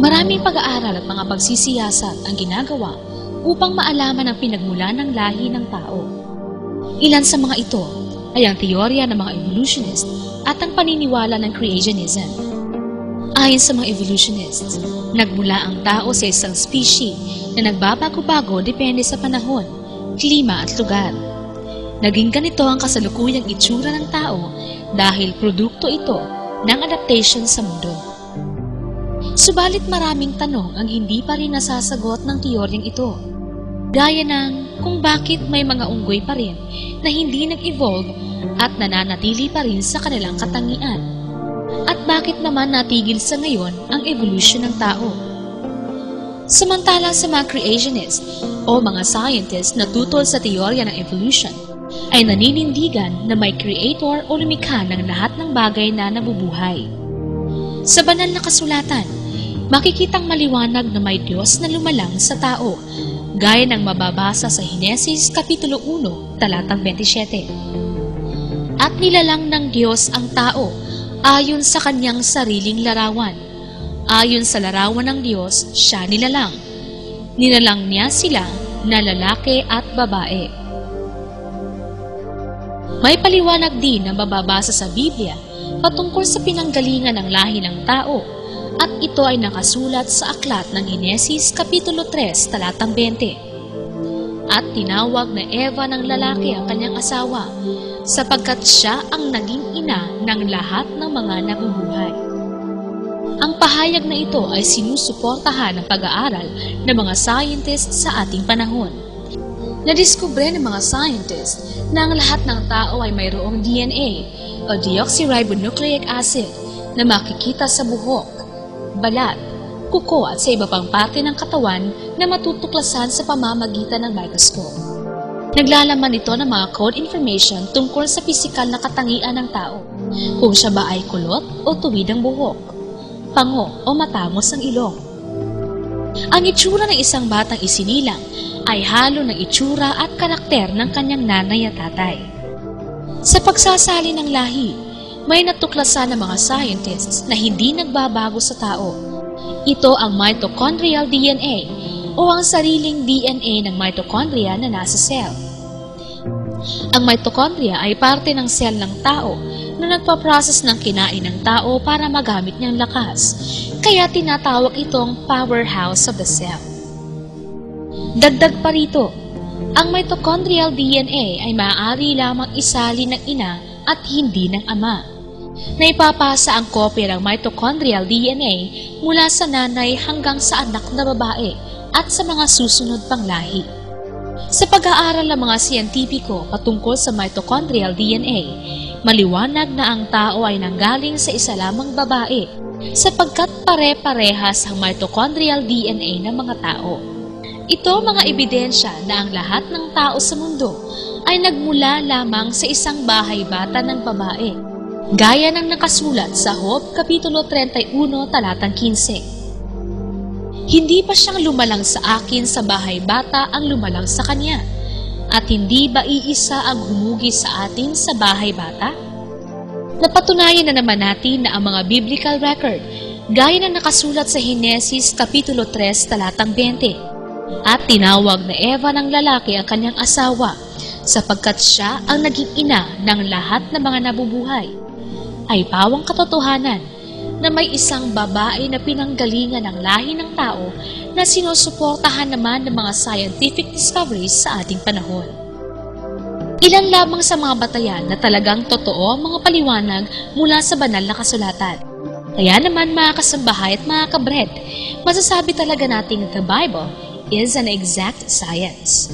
Maraming pag-aaral at mga pagsisiyasat ang ginagawa upang maalaman ang pinagmulan ng lahi ng tao. Ilan sa mga ito ay ang teorya ng mga evolutionist at ang paniniwala ng creationism. Ayon sa mga evolutionists, nagmula ang tao sa isang species na nagbabago-bago depende sa panahon, klima at lugar. Naging ganito ang kasalukuyang itsura ng tao dahil produkto ito ng adaptation sa mundo. Subalit maraming tanong ang hindi pa rin nasasagot ng teoryang ito. Gaya ng kung bakit may mga unggoy pa rin na hindi nag-evolve at nananatili pa rin sa kanilang katangian. At bakit naman natigil sa ngayon ang evolution ng tao? Samantalang sa mga creationist o mga scientist na tutol sa teorya ng evolution, ay naninindigan na may creator o lumikha ng lahat ng bagay na nabubuhay. Sa banal na kasulatan, makikitang maliwanag na may Diyos na lumalang sa tao, gaya ng mababasa sa Henesis Kapitulo 1, talatang 27. At nilalang ng Diyos ang tao ayon sa kanyang sariling larawan. Ayon sa larawan ng Diyos, siya nilalang. Nilalang niya sila na lalaki at babae. May paliwanag din na mababasa sa Biblia patungkol sa pinanggalingan ng lahi ng tao at ito ay nakasulat sa aklat ng Henesis Kapitulo 3, talatang 20. At tinawag na Eva ng lalaki ang kanyang asawa sapagkat siya ang naging ina ng lahat ng mga nabubuhay. Ang pahayag na ito ay sinusuportahan ng pag-aaral ng mga scientist sa ating panahon. Nadiskubre ng mga scientist na ang lahat ng tao ay mayroong DNA o deoxyribonucleic acid na makikita sa buhok, balat, kuko at sa iba pang parte ng katawan na matutuklasan sa pamamagitan ng microscope. Naglalaman ito ng mga code information tungkol sa pisikal na katangian ng tao, kung siya ba ay kulot o tuwid ang buhok, pango o matangos ang ilong. Ang itsura ng isang batang isinilang ay halo ng itsura at karakter ng kanyang nanay at tatay. Sa pagsasali ng lahi, may natuklasan ng mga scientists na hindi nagbabago sa tao. Ito ang mitochondrial DNA o ang sariling DNA ng mitochondria na nasa cell. Ang mitochondria ay parte ng cell ng tao na nagpaprocess ng kinain ng tao para magamit niyang lakas, kaya tinatawag itong powerhouse of the cell. Dagdag pa rito, ang mitochondrial DNA ay maaari lamang isali ng ina at hindi ng ama. Naipapasa ang kopya ng mitochondrial DNA mula sa nanay hanggang sa anak na babae at sa mga susunod pang lahi. Sa pag-aaral ng mga siyentipiko patungkol sa mitochondrial DNA, maliwanag na ang tao ay nanggaling sa isa lamang babae sapagkat pare-parehas ang mitochondrial DNA ng mga tao. Ito mga ebidensya na ang lahat ng tao sa mundo ay nagmula lamang sa isang bahay bata ng babae, gaya ng nakasulat sa Job Kapitulo 31, talatang 15. Hindi pa siyang lumalang sa akin sa bahay bata ang lumalang sa kanya, at hindi ba iisa ang humugi sa atin sa bahay bata? Napatunayan na naman natin na ang mga biblical record, gaya ng nakasulat sa Henesis Kapitulo 3, talatang 20, at tinawag na Eva ng lalaki ang kanyang asawa sapagkat siya ang naging ina ng lahat ng mga nabubuhay, ay pawang katotohanan na may isang babae na pinanggalingan ng lahi ng tao na sinusuportahan naman ng mga scientific discoveries sa ating panahon. Ilan lamang sa mga batayan na talagang totoo ang mga paliwanag mula sa banal na kasulatan. Kaya naman mga kasambahay at mga kabred, masasabi talaga natin the Bible is an exact science.